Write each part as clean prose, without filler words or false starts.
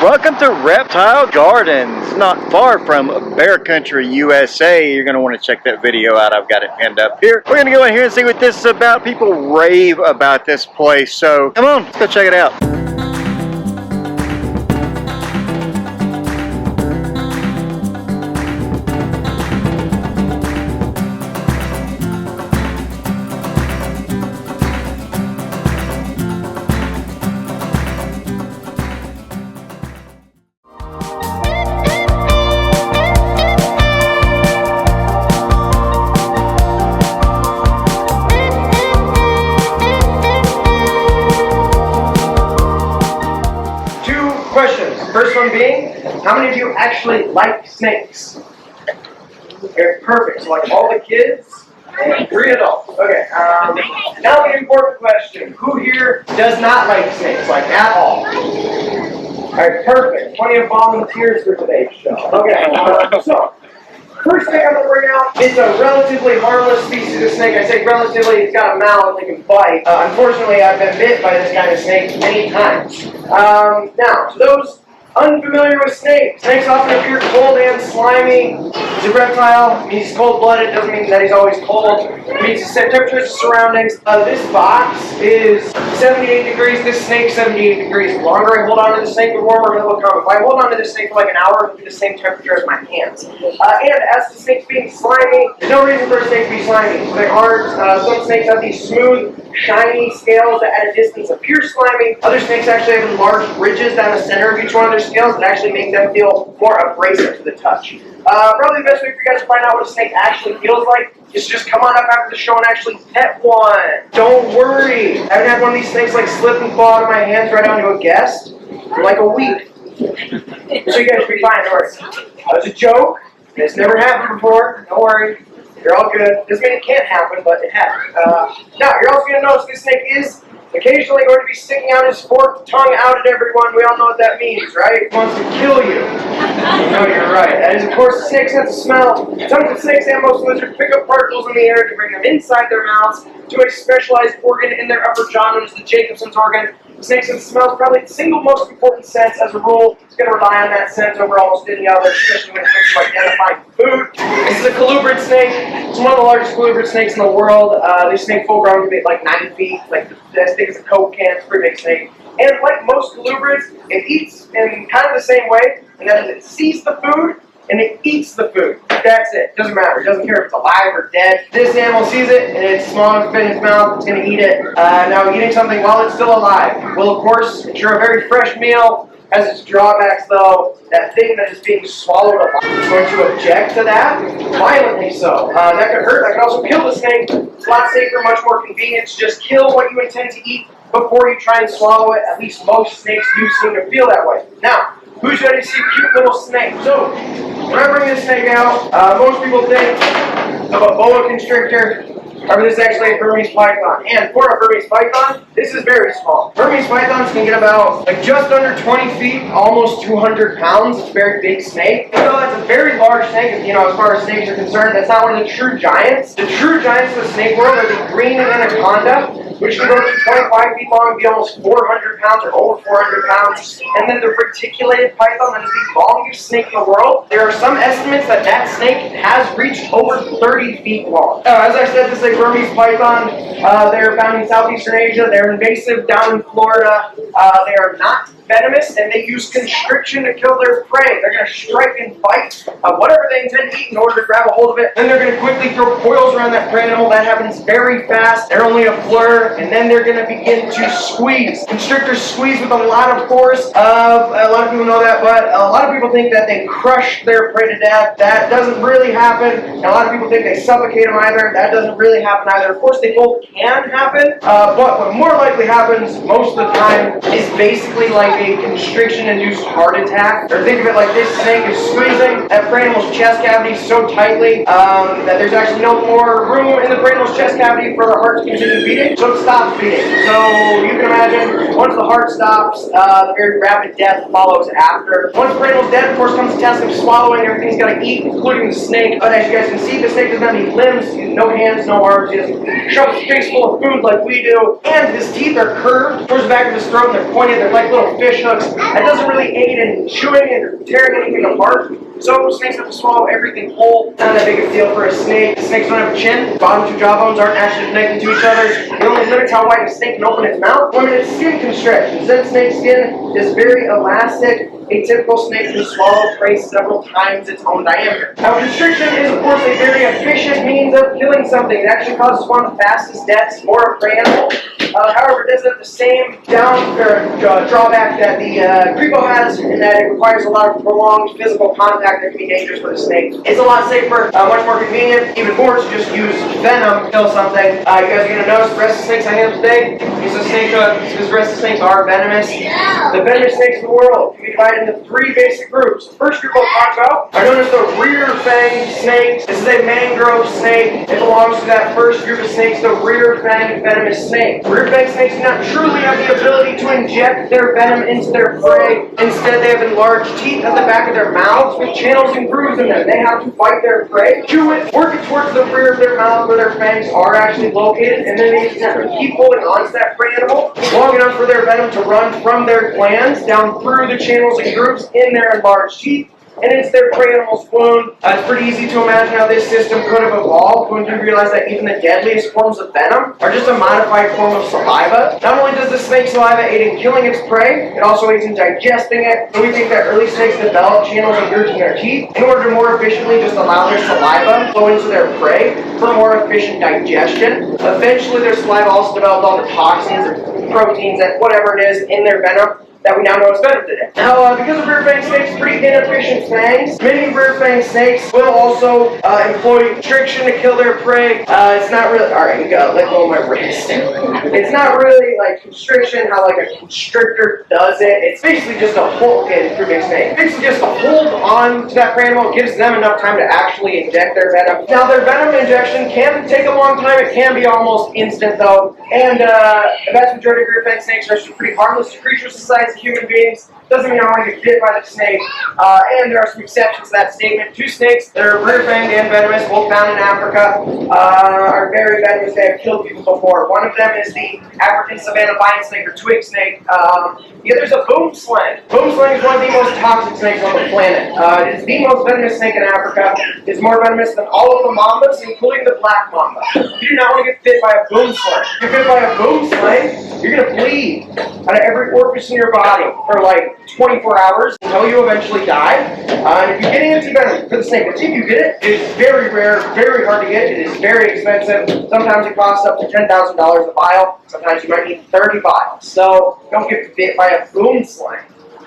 Welcome to Reptile Gardens, not far from Bear Country, USA. You're going to want to check that video out. I've got it pinned up here. We're going to go in here and see what this is about. People rave about this place, so come on, let's go check it out. Questions. First one being, how many of you actually like snakes? Okay, perfect. So like all the kids and 3 adults. Okay. Now the important question. Who here does not like snakes, like at all? Alright, perfect. Plenty of volunteers for today's show. Okay, so first thing I'm going to bring out is a relatively harmless species of snake. I say relatively, it's got a mouth, it can bite. Unfortunately, I've been bit by this kind of snake many times. Now, to those unfamiliar with snakes, snakes often appear cold and slimy. He's a reptile. It means he's cold-blooded. Doesn't mean that he's always cold. It means the same temperature as the surroundings. This box is 78 degrees. This snake 78 degrees. The longer I hold on to the snake, the warmer it will come. If I hold on to this snake for like an hour, it'll be the same temperature as my hands. And as the snake's being slimy, there's no reason for a snake to be slimy. They aren't. Some snakes have these smooth, shiny scales that at a distance appear slimy. Other snakes actually have large ridges down the center of each one of their scales that actually make them feel more abrasive to the touch. Probably the best way for you guys to find out what a snake actually feels like is to just come on up after the show and actually pet one. Don't worry. I haven't had one of these snakes like slip and fall out of my hands right onto a guest for like a week. So you guys should be fine, don't worry. It's a joke. It's never happened before. Don't worry. You're all good. Doesn't mean it can't happen, but it happened. Now, you're also going to notice this snake is occasionally going to be sticking out his forked tongue out at everyone. We all know what that means, right? It wants to kill you. No, you're right. That is, of course, a snake's sense of smell. Some of snakes and most lizards pick up particles in the air to bring them inside their mouths to a specialized organ in their upper jaw known as the Jacobson's organ. Snake's sense of smell is probably the single most important sense. As a rule, it's going to rely on that sense over almost any other, especially when it comes to identifying food. This is a colubrid snake. It's one of the largest colubrid snakes in the world. This snake full grown can be like 9 feet, like as big as a Coke can. It's a pretty big snake. And like most colubrids, it eats in kind of the same way, and that is it sees the food and it eats the food. That's it. Doesn't matter. It doesn't care if it's alive or dead. This animal sees it and it's small enough to fit in its mouth. It's going to eat it. Now, eating something while it's still alive will, of course, ensure a very fresh meal. Has its drawbacks, though. That thing that is being swallowed alive is going to object to that, violently so. That could hurt. That could also kill the snake. It's a lot safer, much more convenient to just kill what you intend to eat before you try and swallow it. At least most snakes do seem to feel that way. Now, who's ready to see a cute little snake? So, when I bring this snake out, most people think of a boa constrictor. However, this is actually a Burmese python. And for a Burmese python, this is very small. Burmese pythons can get about just under 20 feet, almost 200 pounds. It's a very big snake. Even though that's a very large snake, as far as snakes are concerned, that's not one of the true giants. The true giants of the snake world are the green anaconda, which can grow to 25 feet long and be almost 400 pounds or over 400 pounds. And then the reticulated python, that is the longest snake in the world. There are some estimates that that snake has reached over 30 feet long. As I said, this is a Burmese python. They're found in southeastern Asia. They're invasive down in Florida. They are not venomous, and they use constriction to kill their prey. They're going to strike and bite whatever they intend to eat in order to grab a hold of it. Then they're going to quickly throw coils around that prey animal. That happens very fast. They're only a blur, and then they're going to begin to squeeze. Constrictors squeeze with a lot of force. A lot of people know that, but a lot of people think that they crush their prey to death. That doesn't really happen. And a lot of people think they suffocate them either. That doesn't really happen either. Of course, they both can happen, but what more likely happens most of the time is basically like a constriction-induced heart attack. Or think of it like this snake is squeezing that prey animal's chest cavity so tightly that there's actually no more room in the prey animal's chest cavity for the heart to continue beating, so it stops beating. So you can imagine, once the heart stops, very rapid death follows after. Once the prey animal's dead, of course, comes the task of swallowing. Everything's got to eat, including the snake. But as you guys can see, the snake doesn't have any limbs, no hands, no arms. He doesn't shove his face full of food like we do. And his teeth are curved towards the back of his throat, and they're pointed. They're like little fish fish hooks, that doesn't really aid in chewing and tearing anything apart. So snakes have to swallow everything whole. Not that big of a deal for a snake. Snakes don't have a chin. Bottom two jawbones aren't actually connected to each other. It only limits how wide a snake can open its mouth. Limited skin constriction. Since snake skin is very elastic, a typical snake can swallow prey several times its own diameter. Now, constriction is, of course, a very efficient means of killing something. It actually causes one of the fastest deaths for a prey animal. However, it doesn't have the same drawback that the creepo has, in that it requires a lot of prolonged physical contact that can be dangerous for the snake. It's a lot safer, much more convenient, even more to just use venom to kill something. You guys are going to notice the rest of the snakes I have today. These are snake because the rest of the snakes are venomous. The venomous snakes of the world can be divided into three basic groups. The first group I'll talk about are known as the rear-fanged snakes. This is a mangrove snake. It belongs to that first group of snakes, the rear-fanged venomous snake. Rear-fanged snakes do not truly have the ability to inject their venom into their prey. Instead, they have enlarged teeth at the back of their mouths with channels and grooves in them. They have to bite their prey, chew it, work it towards the rear of their mouth where their fangs are actually located, and then they just have to keep holding on to that prey animal long enough for their venom to run from their glands down through the channels and grooves in their enlarged teeth and into their prey animal's wound. It's pretty easy to imagine how this system could have evolved when you realize that even the deadliest forms of venom are just a modified form of saliva. Not only does the snake's saliva aid in killing its prey, it also aids in digesting it. So we think that early snakes developed channels and grooves in their teeth in order to more efficiently just allow their saliva to flow into their prey for more efficient digestion. Eventually their saliva also developed all the toxins and proteins and whatever it is in their venom that we now know is venom today. Now, because of rear-fanged snakes' pretty inefficient fangs, many rear-fanged snakes will also employ constriction to kill their prey. It's not really, alright, you gotta let go of my wrist. It's not really like constriction, how like a constrictor does it. It's basically just a hold, rear-fanged snake. Basically just a hold on to that prey animal. It gives them enough time to actually inject their venom. Now, their venom injection can take a long time. It can be almost instant though. And the vast majority of rear-fanged snakes are actually pretty harmless to creatures the size of human beings. Doesn't mean I want to get bit by the snake. And there are some exceptions to that statement. Two snakes that are rear-fanged and venomous, both found in Africa, are very venomous. They have killed people before. One of them is the African savanna vine snake or twig snake. The other is a boomslang. Boomslang is one of the most toxic snakes on the planet. It is the most venomous snake in Africa. It's more venomous than all of the mambas, including the black mamba. You do not want to get bit by a boomslang. If you're bit by a boomslang, you're going to bleed out of every orifice in your body for like 24 hours until you eventually die. And if you get anti-venom for the snake, if you get it, it is very rare, very hard to get. It is very expensive. Sometimes it costs up to $10,000 a vial. Sometimes you might need 30 vials. So don't get bit by a boomslang.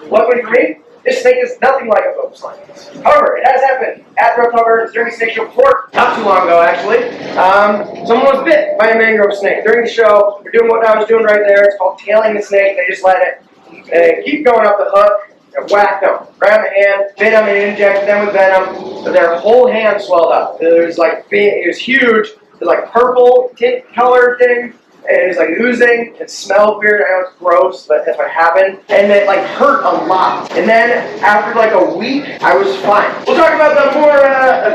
Luckily for me, this snake is nothing like a boomslang. However, it has happened at Reptile Gardens during the snake show before, not too long ago actually. Someone was bit by a mangrove snake during the show. We're doing what I was doing right there. It's called tailing the snake. They just let it keep going up the hook and whack them. Grab the hand, bit them, and injected them with venom. So their whole hand swelled up. It was like it was huge. It was like purple tint color thing. It was like oozing. It smelled weird. I know it's gross, but that's what happened. And it like hurt a lot. And then after like a week, I was fine. We'll talk about the more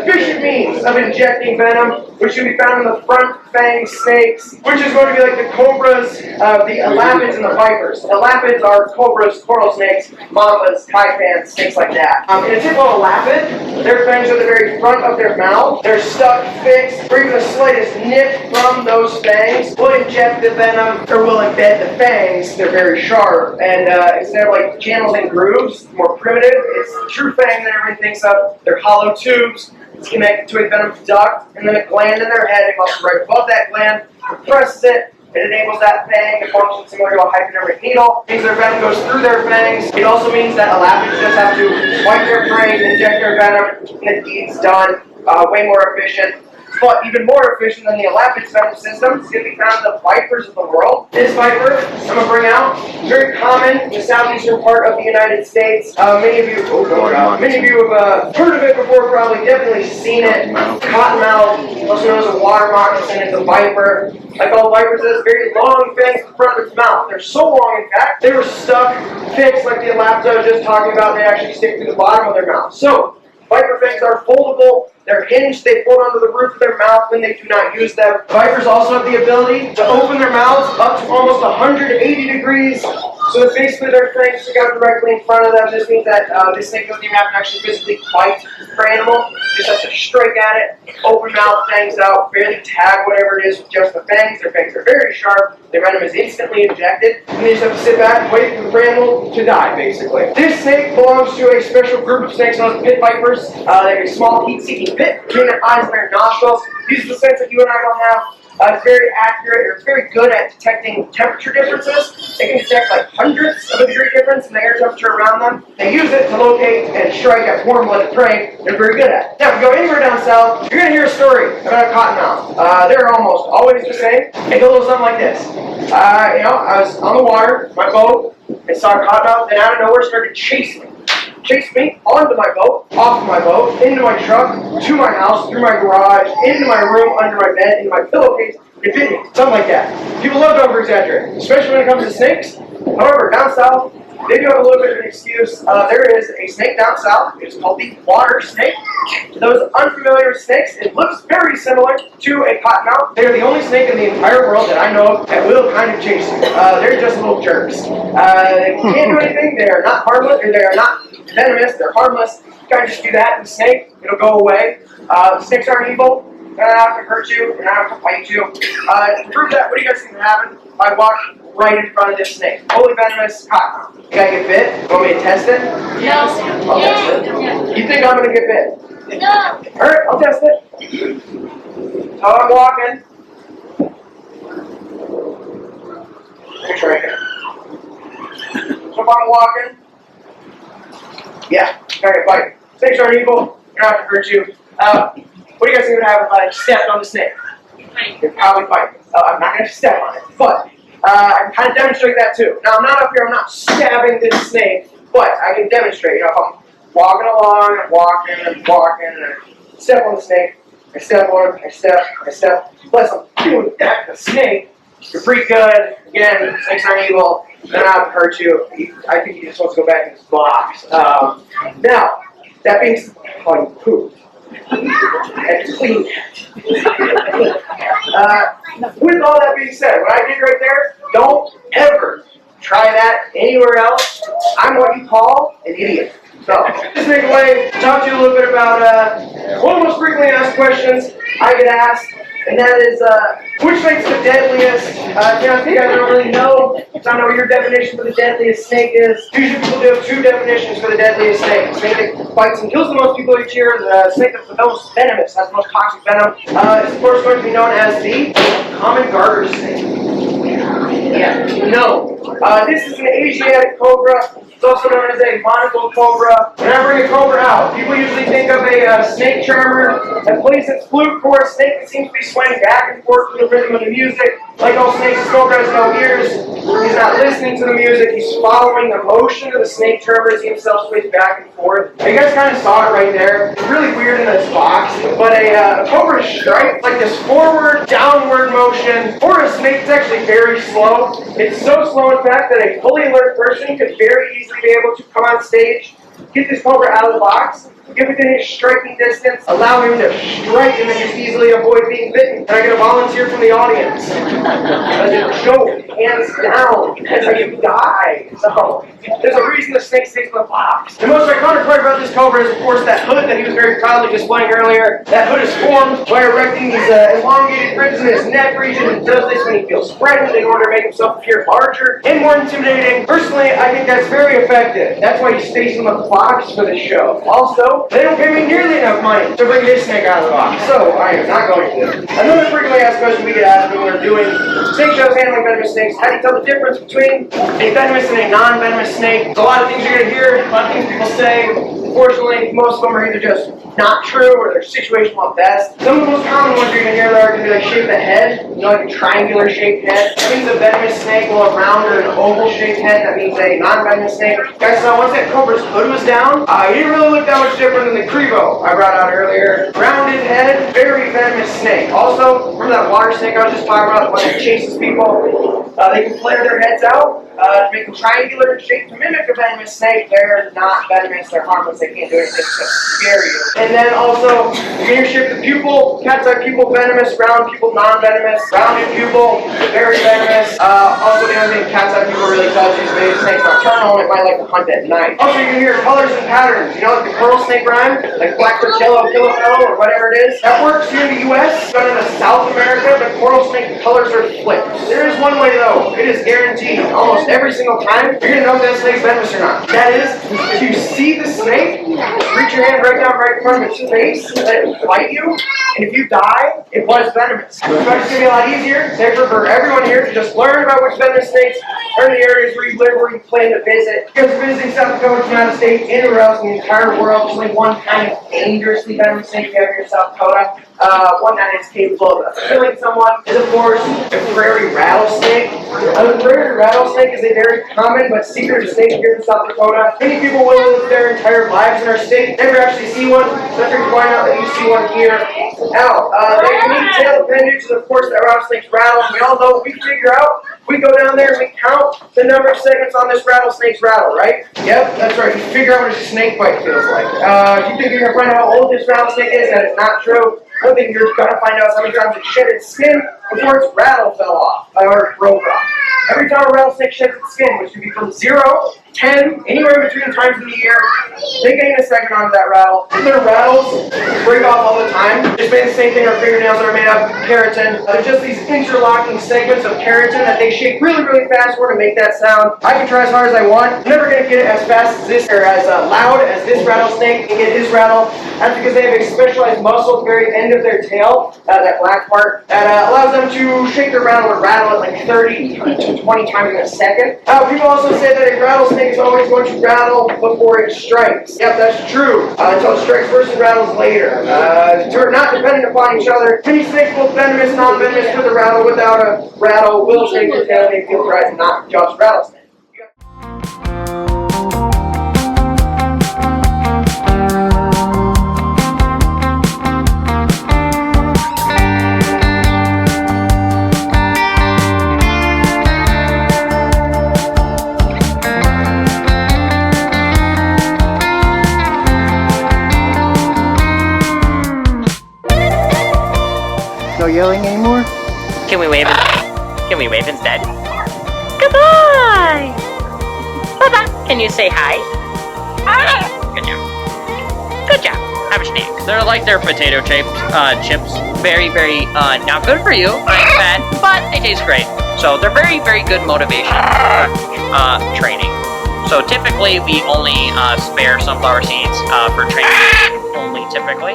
efficient means of injecting venom, which can be found in the front fang snakes, which is going to be like the cobras, the elapids, and the vipers. Elapids are cobras, coral snakes, mambas, taipans, snakes like that. In a typical elapid, their fangs are at the very front of their mouth. They're stuck fixed, or even the slightest nip from those fangs will inject the venom, or will embed the fangs. They're very sharp, and instead of like channels and grooves, more primitive, it's the true fang that everyone thinks of. They're hollow tubes. It's connected to a venomous duct, and then a gland in their head. It goes right above that gland, compresses it. It enables that fang to function similar to a hypodermic needle. It means their venom goes through their fangs. It also means that elapids just have to wipe their prey, inject their venom, and the deed's done. Way more efficient. But even more efficient than the elapid venom system is going to be found in the vipers of the world. This viper, I'm going to bring out, very common in the southeastern part of the United States. Many of you have heard of it before, probably definitely seen it. Cottonmouth, also known as a water moccasin, is a viper. Like all vipers, it has very long fangs in the front of its mouth. They're so long, in fact, they were stuck fixed like the elapids I was just talking about. They actually stick to the bottom of their mouth. So, viper fangs are foldable. They're hinged, they float onto the roof of their mouth when they do not use them. Vipers also have the ability to open their mouths up to almost 180 degrees So basically they're trying to stick out directly in front of them. This means that this snake doesn't even have to actually physically bite the animal. Just has to strike at it, open mouth, fangs out, barely tag whatever it is with just the fangs. Their fangs are very sharp. Their venom is instantly injected. And they just have to sit back and wait for the animal to die, basically. This snake belongs to a special group of snakes known as pit vipers. They have a small heat-seeking pit between their eyes and their nostrils. These are the sense that you and I don't have. It's very accurate, or it's very good at detecting temperature differences. It can detect like hundredths of a degree difference in the air temperature around them. They use it to locate and strike at warm-blooded prey. They're very good at it. Now, if you go anywhere down south, you're going to hear a story about a cottonmouth. They're almost always the same. They go a little something like this. I was on the water, my boat, and saw a cottonmouth, and out of nowhere started chasing me. Chased me onto my boat, off of my boat, into my truck, to my house, through my garage, into my room, under my bed, into my pillowcase, and bit me. Something like that. People love to over-exaggerate, especially when it comes to snakes. However, down south, they do have a little bit of an excuse. There is a snake down south. It's called the water snake. To those unfamiliar with snakes, it looks very similar to a cottonmouth. They're the only snake in the entire world that I know of that will kind of chase you. They're just little jerks. They can't do anything. They are not harmless, or they are not venomous. They're harmless. You kind of just do that to the snake. It'll go away. Snakes aren't evil. They're not going to hurt you. They're not going to bite you. To prove that, what do you guys think would happen? I walk right in front of this snake. Fully venomous cottonmouth. You gotta get bit? You want me to test it? No. I'll test it. You think I'm gonna get bit? No. Alright, I'll test it. So I'm walking. Let me try again. So if I'm walking. Yeah, I get bite. Snakes aren't evil. They're not gonna hurt you. What do you guys think would happen if I stepped on the snake? It'd probably bite me. I'm not gonna step on it, but I can kind of demonstrate that too. Now I'm not up here, I'm not stabbing this snake, but I can demonstrate. If I'm walking along, I'm walking, and I step on the snake, I step on it, I step. Plus I'm doing that to the snake. You're pretty good. Again, snakes aren't evil. They're not going to hurt you. I think he just wants to go back in his box. Now, that being said, oh, you poop. And clean. With all that being said, what I did right there, don't ever try that anywhere else. I'm what you call an idiot. So, just make a way, talk to you a little bit about one of the most frequently asked questions I get asked, and that is, which snake's the deadliest? I think I don't really know, because I know what your definition for the deadliest snake is. Usually people do have two definitions for the deadliest snake. The snake that bites and kills the most people each year, the snake that's the most venomous, has the most toxic venom, is of course going to be known as the common garter snake. Yeah, no. This is an Asiatic cobra. It's also known as a monocle cobra. When I bring a cobra out, people usually think of a snake charmer that plays its flute for a snake that seems to be swaying back and forth to the rhythm of the music. Like all snakes, this cobra has no ears. He's not listening to the music. He's following the motion of the snake charmer as he himself sways back and forth. You guys kind of saw it right there. It's really weird in this box, but a cobra strike, like this forward, downward motion. For a snake, it's actually very slow. It's so slow, in fact, that a fully alert person could very easily be able to come on stage, get this cobra out of the box, get within his striking distance, allow him to strike, and then just easily avoid being bitten. Can I get a volunteer from the audience? As a joke, hands down. That's how you die. So, there's a reason the snake stays in the box. The most iconic part about this cobra is, of course, that hood that he was very proudly displaying earlier. That hood is formed by erecting these elongated ribs in his neck region, and does this when he feels threatened in order to make himself appear larger and more intimidating. Personally, I think that's very effective. That's why he stays in the box for the show. Also, they don't pay me nearly enough money to bring this snake out of the box, so I am not going to. Another frequently asked question we get asked when we're doing snake shows handling venomous snakes: how do you tell the difference between a venomous and a non-venomous snake? There's a lot of things you're going to hear, a lot of things people say. Unfortunately, most of them are either just not true or they're situational at best. Some of the most common ones you're going to hear are going to be like shape of the head, like a triangular shaped head. That means a venomous snake will have a round or an oval shaped head. That means a non-venomous snake. Guys, so once that cobra's hood was down, he didn't really look that much different than the Crivo I brought out earlier. Rounded head, very venomous snake. Also, remember that water snake I was just talking about, the one that chases people? They can flare their heads out. to make them triangular in shape to mimic a venomous snake. They're not venomous, they're harmless, they can't do anything except scare you. And then also, you're going to shift the pupil. Cat's eye pupil venomous, round pupil non-venomous, rounded pupil very venomous. Also, the only thing cat's eye pupil really does is make snakes nocturnal, and it might like to hunt at night. Also, you can hear colors and patterns. You know, like the coral snake rhyme, like Blackfoot yellow, pillow fellow, or whatever it is. That works here in the U.S. But in South America, the coral snake colors are flipped. There is one way though. It is guaranteed. Almost every single time, you're gonna know if that snake's venomous or not. That is, if you see the snake, reach your hand right down right in front of its face, let it bite you, and if you die, it was venomous. So it's gonna be a lot easier, safer for everyone here to just learn about which venomous snakes are in the areas where you live, where you plan to visit. Because visiting South Dakota, United States, anywhere else in the entire world, there's only one kind of dangerously venomous snake you have here in South Dakota. One that is capable of killing someone is, of course, the prairie rattlesnake. The prairie rattlesnake is a very common but secretive snake here in South Dakota. Many people will live their entire lives in our state, never actually see one. That's where you find out that you see one here. Now, their unique tail appendage is, of course, that rattlesnakes rattle. And we all know what we figure out. We go down there and we count the number of segments on this rattlesnake's rattle, right? Yep, that's right. You figure out what a snake bite feels like. If you think you're going to find out how old this rattlesnake is, that is not true. One thing you're going to find out is how many times it shed its skin before its rattle fell off or broke off. Every time a rattlesnake sheds its skin, which can be from 0 to 10, anywhere in between times in the year, they gain a second onto that rattle. Their rattles break off all the time. It's made the same thing our fingernails are made of, keratin. They're just these interlocking segments of keratin that they shake really, really fast for to make that sound. I can try as hard as I want. I'm never going to get it as fast as this, or as loud as this rattlesnake can get his rattle. That's because they have a specialized muscle at the very end of their tail, that black part, that allows them to shake their rattle and rattle it like 30 to 20 times in a second. People also say that a rattlesnake is always going to rattle before it strikes. Yep, that's true. Until it strikes first and rattles later. They're not dependent upon each other. Many snakes, both venomous, non-venomous, with a rattle, without a rattle, will shake their tail if they feel the right, not just rattlesnake. No yelling anymore? Can we wave? Can we wave instead? Goodbye. Bye-bye. Can you say hi? Good job. Good job. Have a snack. They're like their potato chips. Very, very not good for you. Fat, but they taste great. So they're very, very good motivation training. So typically we only spare sunflower seeds for training only typically.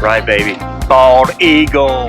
Right, baby. Bald eagle.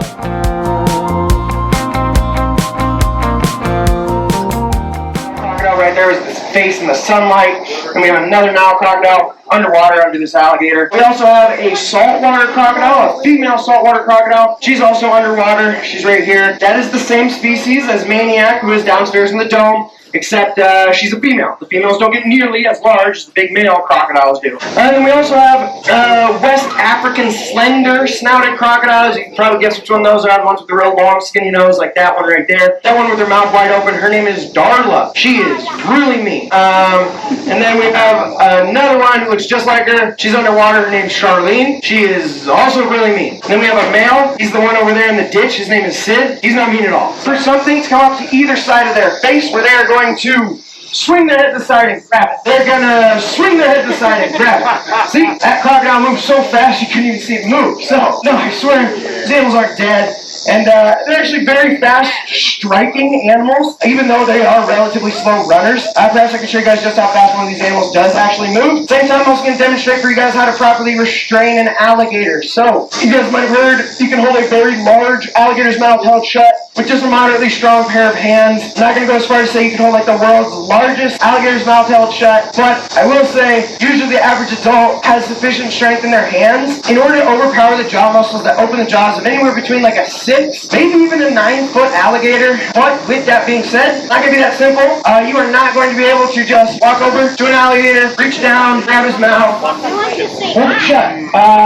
Crocodile right there is its face in the sunlight, and we have another Nile crocodile underwater under this alligator. We also have a saltwater crocodile, a female saltwater crocodile. She's also underwater. She's right here. That is the same species as Maniac, who is downstairs in the dome. Except she's a female. The females don't get nearly as large as the big male crocodiles do. And then we also have West African slender snouted crocodiles. You can probably guess which one those are. The ones with the real long skinny nose, like that one right there. That one with her mouth wide open. Her name is Darla. She is really mean. And then we have another one who looks just like her. She's underwater. Her name's Charlene. She is also really mean. And then we have a male. He's the one over there in the ditch. His name is Sid. He's not mean at all. For some things come up to either side of their face where they are going to swing their head to the side and grab it. They're gonna swing their head to the side and grab it. See? That crocodile moves so fast you couldn't even see it move. So, no, I swear, these animals aren't dead. And they're actually very fast striking animals, even though they are relatively slow runners. Perhaps I can show you guys just how fast one of these animals does actually move. Same time, I'm also going to demonstrate for you guys how to properly restrain an alligator. So, you guys might have heard you can hold a very large alligator's mouth held shut with just a moderately strong pair of hands. I'm not going to go as far as say you can hold like the world's largest alligator's mouth held shut, but I will say usually the average adult has sufficient strength in their hands in order to overpower the jaw muscles that open the jaws of anywhere between like a 6, maybe even a 9-foot alligator. But with that being said, not going to be that simple. You are not going to be able to just walk over to an alligator, reach down, grab his mouth, hold it shut.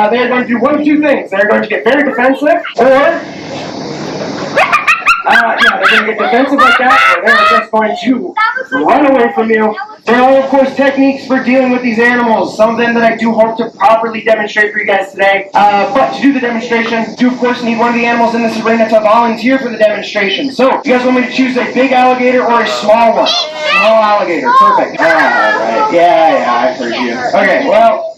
They're going to do one of two things. They're going to get very defensive, or they're going to get defensive like that, or they're just going to run away from you. There are, of course, techniques for dealing with these animals, some of them that I do hope to properly demonstrate for you guys today. But to do the demonstration, you, of course, need one of the animals in this arena to volunteer for the demonstration. So, you guys want me to choose a big alligator or a small one? Small alligator, perfect. Alright, yeah, I heard you. Okay, well,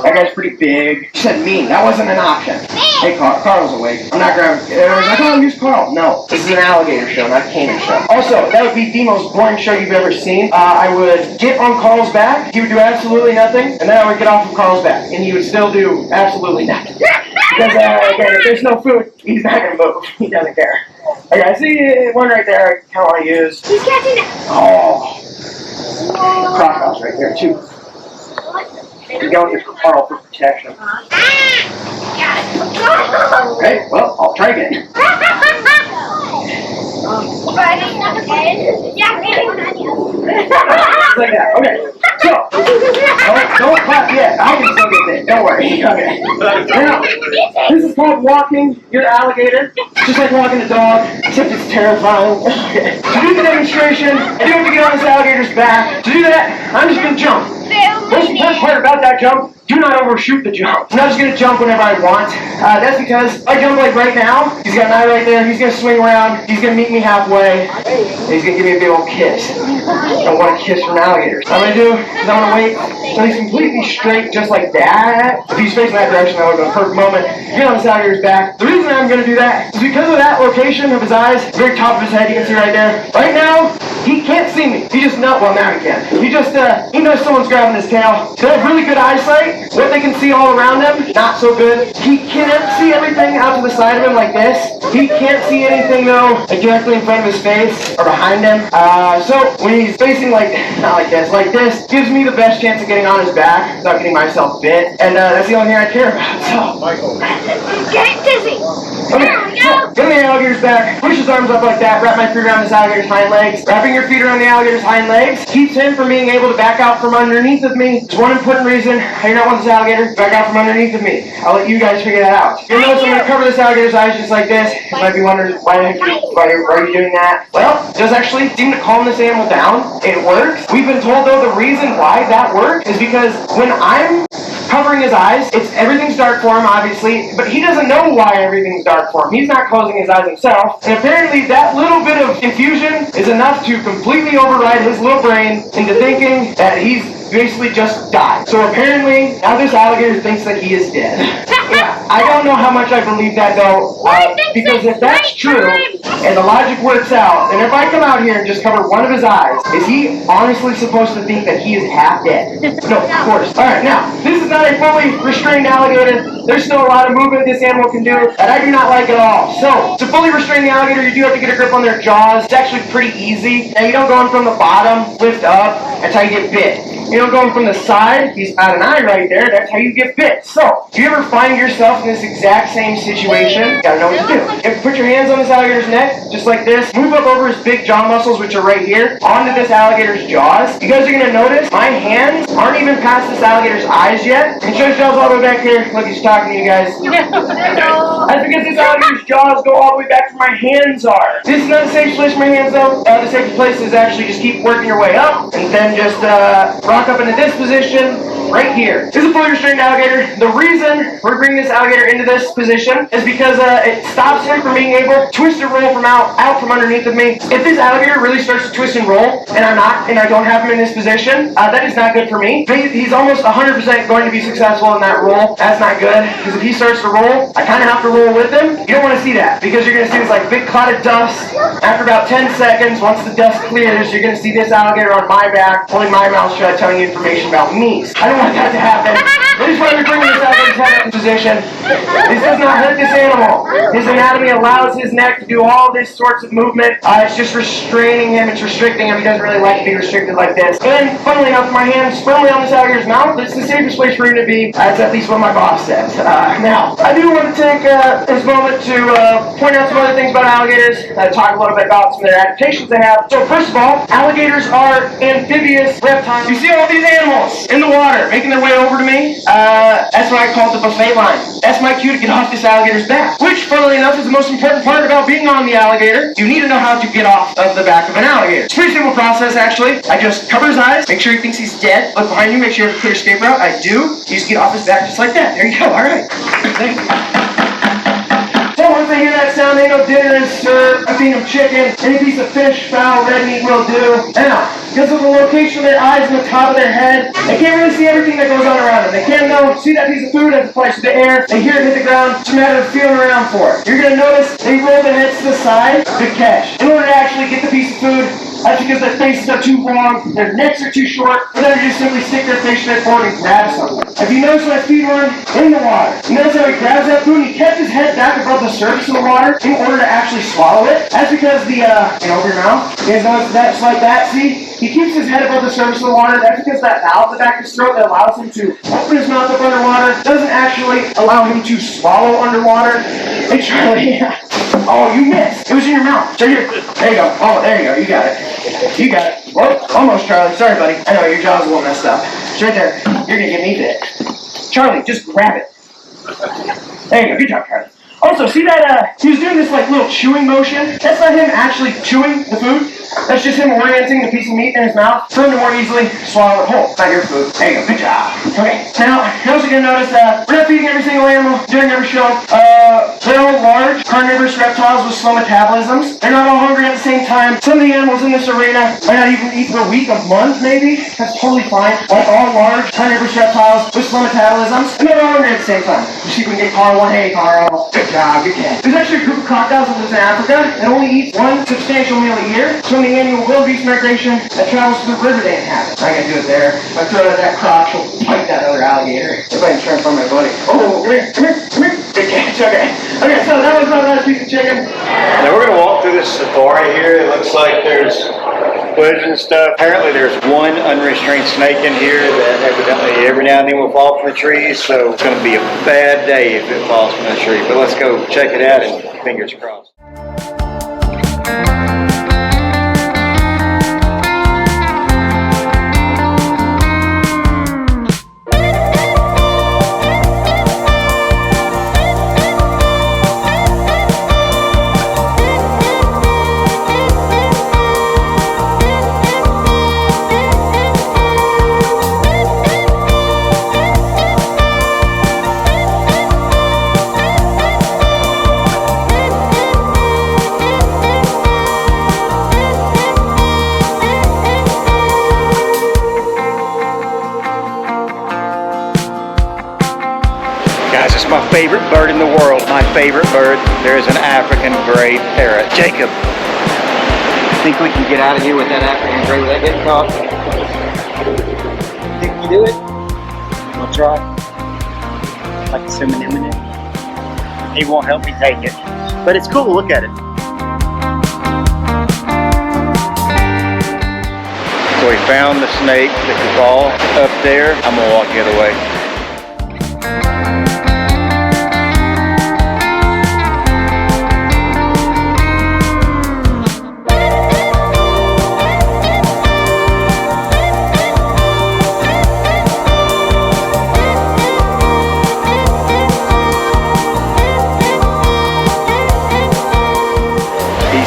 that guy's pretty big. You said mean. That wasn't an option. Hey, Carl's awake. I'm not grabbing. I thought use Carl. No, this is an alligator show, not a Cayman show. Also, that would be the most boring show you've ever seen. I would get on Carl's back. He would do absolutely nothing, and then I would get off of Carl's back, and he would still do absolutely nothing. Because again, if there's no food, he's not gonna move. He doesn't care. Okay, I see one right there. I kind of want to use. He's catching it. Oh, crocodiles right there too. You're going to Carl for protection. Okay, well, I'll try again. Like that. Okay. So, don't clap yet. I can still get there. Don't worry. Okay. Now, this is called walking your alligator. Just like walking a dog, except it's terrifying. Okay. To do the demonstration, I do have to get on this alligator's back. To do that, I'm just going to jump. Most important part about that jump, do not overshoot the jump. I'm not just going to jump whenever I want. That's because if I jump like right now, he's got an eye right there, he's going to swing around, he's going to meet me halfway, and he's going to give me a big old kiss. I don't want a kiss from alligators. What I'm going to do is I'm going to wait until he's completely straight just like that. If he's facing that direction, that would have been a perfect moment. Get on this alligator's back. The reason I'm going to do that is because of that location of his eyes, the very top of his head, you can see right there. Right now, he can't see me. He just knows, well now he can. He just, he knows someone's grabbing his tail. They have really good eyesight. What they can see all around him, not so good. He can't see everything out to the side of him like this. He can't see anything though, like directly in front of his face or behind him. So when he's facing like, not like this, gives me the best chance of getting on his back without getting myself bit. And that's the only thing I care about. So, Michael. Get dizzy. Okay, so, get on the alligator's back, push his arms up like that, wrap my feet around this alligator's hind legs. Wrapping your feet around the alligator's hind legs keeps him from being able to back out from underneath of me. It's one important reason I do not want this alligator to back out from underneath of me. I'll let you guys figure that out. You'll notice I'm going to cover this alligator's eyes just like this. You might be wondering, why are you doing that? Well, it does actually seem to calm this animal down. It works. We've been told though the reason why that works is because when I'm covering his eyes, everything's dark for him obviously, but he doesn't know why everything's dark for him. He's not closing his eyes himself, and apparently that little bit of confusion is enough to completely override his little brain into thinking that he's basically just died. So apparently now this alligator thinks that he is dead. Yeah, I don't know how much I believe that though, because if that's true and the logic works out, then if I come out here and just cover one of his eyes, is he honestly supposed to think that he is half dead? No, of course. Alright, now, this is not a fully restrained alligator. There's still a lot of movement this animal can do that I do not like at all. So, to fully restrain the alligator, you do have to get a grip on their jaws. It's actually pretty easy. Now, you don't go in from the bottom, lift up, that's how you get bit. You don't go in from the side, he's got an eye right there, that's how you get bit. So, if you ever find yourself in this exact same situation, you gotta know what to do. You have to put your hands on this alligator's neck, just like this. Move up over his big jaw muscles, which are right here, onto this alligator's jaws. You guys are gonna notice my hands aren't even past this alligator's eyes yet. And show his jaws all the way back here. Look, he's talking to you guys. That's because this alligator's jaws go all the way back to where my hands are. This is not a safe place for my hands though. The safest place is actually just keep working your way up, and then just rock up into this position right here. This is a fully restrained alligator. The reason we're bringing this alligator into this position is because it stops him from being able to twist and roll from out from underneath of me. If this alligator really starts to twist and roll, and I don't have him in this position, that is not good for me. He's almost 100% going to be successful in that roll. That's not good, because if he starts to roll, I kind of have to roll with him. You don't want to see that, because you're going to see this like big cloud of dust. After about 10 seconds, once the dust clears, you're going to see this alligator on my back, holding my mouth shut, telling you information about me. I don't want that to happen. That is why we're bringing this alligator's head up into position. This does not hurt this animal. His anatomy allows his neck to do all this sorts of movement. It's just restraining him. It's restricting him. He doesn't really like to be restricted like this. And then, funnily enough, my hand's firmly on this alligator's mouth. This is the safest place for him to be. That's at least what my boss says. Now, I do want to take this moment to point out some other things about alligators. Talk a little bit about some of their adaptations they have. So first of all, alligators are amphibious reptiles. You see all these animals in the water making their way over to me? That's what I call the buffet line. That's my cue to get off this alligator's back. Which, funnily enough, is the most important part about being on the alligator. You need to know how to get off of the back of an alligator. It's a pretty simple process, actually. I just cover his eyes, make sure he thinks he's dead. Look behind you, make sure you have a clear escape route. I do. You just get off his back just like that. There you go. All right. Thanks. So once they hear that sound, they know dinner is served. I feed them chicken, any piece of fish, fowl, red meat will do. Now, because of the location of their eyes and the top of their head, they can't really see everything that goes on around them. They can't see that piece of food as it flies through the air. They hear it hit the ground. It's a matter of feeling around for it. You're going to notice they roll their heads to the side to catch. In order to actually get the piece of food, that's because their faces are too long, their necks are too short, or they just simply stick their face straight forward and grab something. If you notice when I feed one in the water, you notice how he grabs that food and he kept his head back above the surface of the water in order to actually swallow it. That's because the, over your mouth, you guys notice that, just like that, see? He keeps his head above the surface of the water. That's because that valve at the back of his throat that allows him to open his mouth up underwater doesn't actually allow him to swallow underwater. Hey, Charlie. Oh, you missed. It was in your mouth. So here. There you go. Oh, there you go. You got it. You got it. Whoa, almost, Charlie. Sorry, buddy. I know your jaw's a little messed up. It's right there. You're going to get me bit. Charlie, just grab it. There you go. Good job, Charlie. Also, see that he was doing this like little chewing motion? That's not him actually chewing the food. That's just him orienting the piece of meat in his mouth for him to more easily swallow it whole. It's not your food. There you go. Good job. Okay. Now, you're also going to notice that we're not feeding every single animal during every show. They're all large, carnivorous reptiles with slow metabolisms. They're not all hungry at the same time. Some of the animals in this arena might not even eat for a week, a month, maybe. That's totally fine. Like all large, carnivorous reptiles with slow metabolisms. And they're all hungry at the same time. You see if we can get Carl one. Hey, Carl. Good job. Good cat. There's actually a group of crocodiles that lives in Africa that only eats one substantial meal a year. So in the annual wildebeest migration that travels through the river they inhabit. I can do it there. If I throw it at that croc, she'll bite that other alligator. If I can try and find my buddy. Oh, come here, come here, come here. Good catch, okay. Okay, so that was my last piece of chicken. Now we're going to walk through this safari here. It looks like there's footage and stuff. Apparently there's one unrestrained snake in here that evidently every now and then will fall from the trees. So it's going to be a bad day if it falls from the tree. But let's go check it out and fingers crossed. Guys, it's my favorite bird in the world. My favorite bird. There is an African gray parrot. Jacob, think we can get out of here with that African gray without getting caught? Think we can do it? We'll try. Like to swim an M&M. He won't help me take it. But it's cool to look at it. So we found the snake that could fall up there. I'm gonna walk the other way.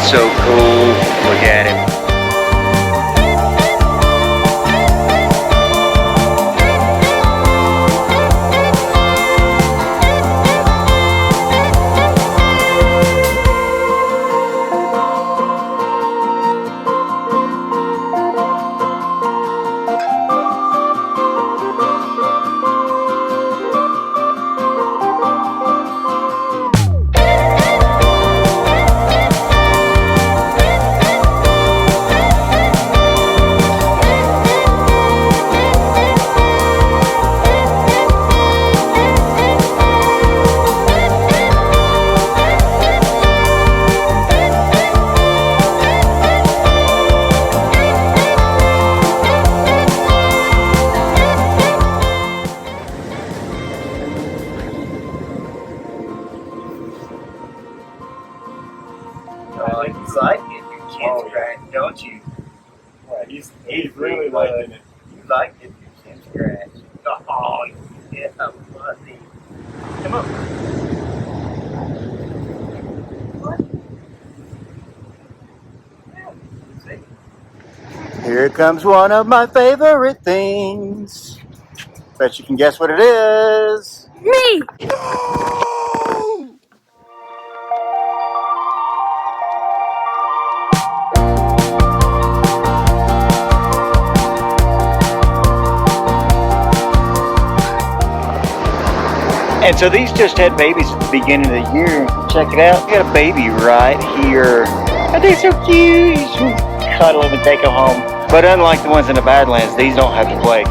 So cool, look at him. Oh, you like it. Your chin's scratched, don't you? Well, he's really liking it. You like it. Your chin's scratched. Oh, yeah, buddy. Come on. Here comes one of my favorite things. Bet you can guess what it is. Me! And so these just had babies at the beginning of the year. Check it out. We got a baby right here. Are they so cute? You should cuddle them and take them home. But unlike the ones in the Badlands, these don't have the plague.